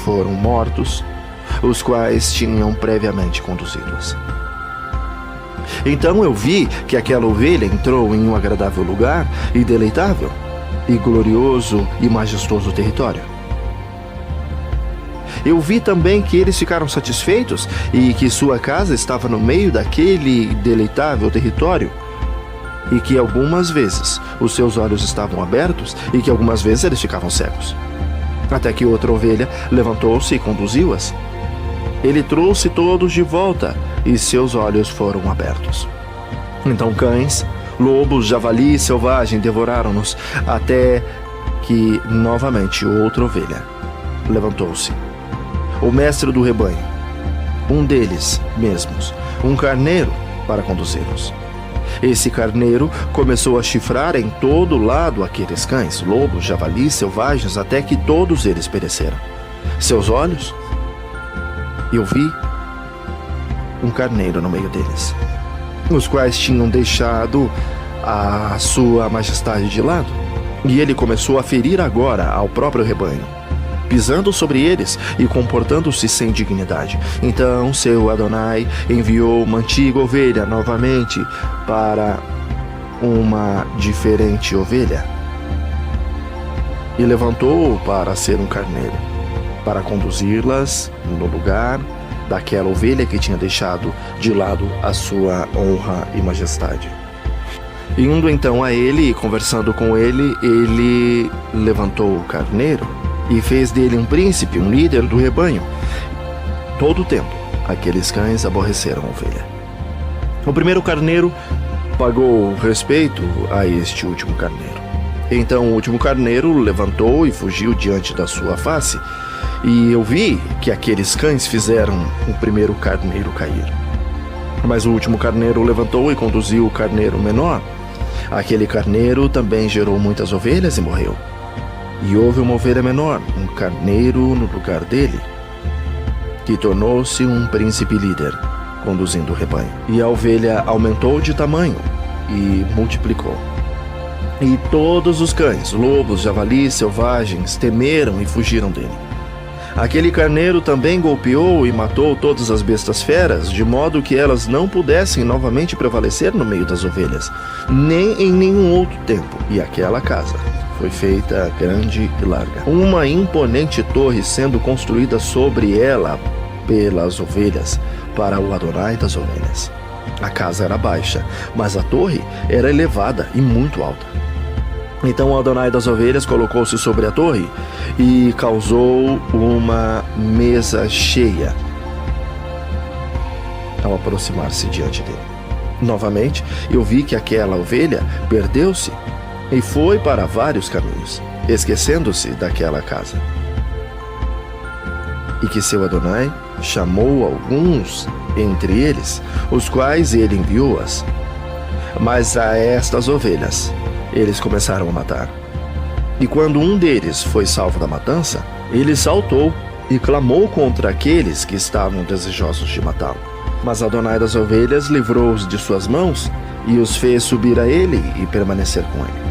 foram mortos, os quais tinham previamente conduzido-as. Então eu vi que aquela ovelha entrou em um agradável lugar e deleitável, e glorioso e majestoso território. Eu vi também que eles ficaram satisfeitos e que sua casa estava no meio daquele deleitável território, e que algumas vezes os seus olhos estavam abertos e que algumas vezes eles ficavam cegos. Até que outra ovelha levantou-se e conduziu-as. Ele trouxe todos de volta e seus olhos foram abertos. Então cães, lobos, javali e selvagem devoraram-nos, até que novamente outra ovelha levantou-se. O mestre do rebanho, um deles mesmos, um carneiro para conduzi-los. Esse carneiro começou a chifrar em todo lado aqueles cães, lobos, javalis, selvagens, até que todos eles pereceram. Seus olhos, eu vi um carneiro no meio deles, os quais tinham deixado a sua majestade de lado, e ele começou a ferir agora ao próprio rebanho, pisando sobre eles e comportando-se sem dignidade. Então seu Adonai enviou uma antiga ovelha novamente para uma diferente ovelha e levantou-o para ser um carneiro, para conduzi-las no lugar daquela ovelha que tinha deixado de lado a sua honra e majestade. Indo então a ele e conversando com ele, ele levantou o carneiro e fez dele um príncipe, um líder do rebanho. Todo o tempo, aqueles cães aborreceram a ovelha. O primeiro carneiro pagou respeito a este último carneiro. Então o último carneiro levantou e fugiu diante da sua face, e eu vi que aqueles cães fizeram o primeiro carneiro cair. Mas o último carneiro levantou e conduziu o carneiro menor. Aquele carneiro também gerou muitas ovelhas e morreu. E houve uma ovelha menor, um carneiro no lugar dele, que tornou-se um príncipe líder, conduzindo o rebanho. E a ovelha aumentou de tamanho e multiplicou. E todos os cães, lobos, javalis, selvagens, temeram e fugiram dele. Aquele carneiro também golpeou e matou todas as bestas feras, de modo que elas não pudessem novamente prevalecer no meio das ovelhas, nem em nenhum outro tempo. E aquela casa foi feita grande e larga, uma imponente torre sendo construída sobre ela pelas ovelhas, para o Adonai das ovelhas. A casa era baixa, mas a torre era elevada e muito alta. Então o Adonai das ovelhas colocou-se sobre a torre e causou uma mesa cheia ao aproximar-se diante dele. Novamente, eu vi que aquela ovelha perdeu-se e foi para vários caminhos, esquecendo-se daquela casa. E que seu Adonai chamou alguns entre eles, os quais ele enviou-as. Mas a estas ovelhas eles começaram a matar. E quando um deles foi salvo da matança, ele saltou e clamou contra aqueles que estavam desejosos de matá-lo. Mas Adonai das ovelhas livrou-os de suas mãos e os fez subir a ele e permanecer com ele.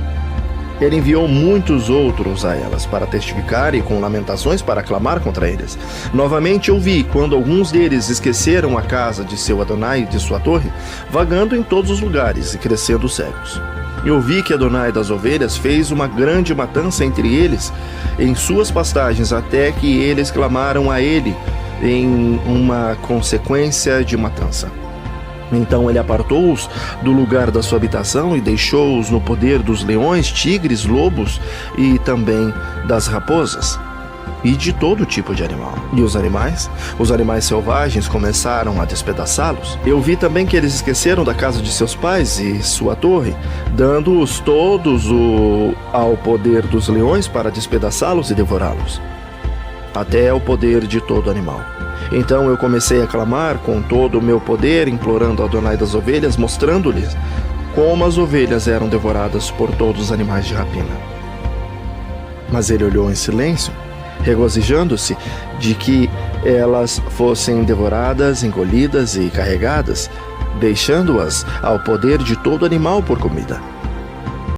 Ele enviou muitos outros a elas para testificar e com lamentações para clamar contra eles. Novamente eu vi, quando alguns deles esqueceram a casa de seu Adonai e de sua torre, vagando em todos os lugares e crescendo cegos. Eu vi que Adonai das ovelhas fez uma grande matança entre eles em suas pastagens, até que eles clamaram a ele em uma consequência de matança. Então ele apartou-os do lugar da sua habitação e deixou-os no poder dos leões, tigres, lobos e também das raposas e de todo tipo de animal. E os animais selvagens começaram a despedaçá-los. Eu vi também que eles esqueceram da casa de seus pais e sua torre, dando-os todos ao poder dos leões para despedaçá-los e devorá-los, até ao poder de todo animal. Então eu comecei a clamar com todo o meu poder, implorando a Adonai das ovelhas, mostrando-lhes como as ovelhas eram devoradas por todos os animais de rapina. Mas ele olhou em silêncio, regozijando-se de que elas fossem devoradas, engolidas e carregadas, deixando-as ao poder de todo animal por comida.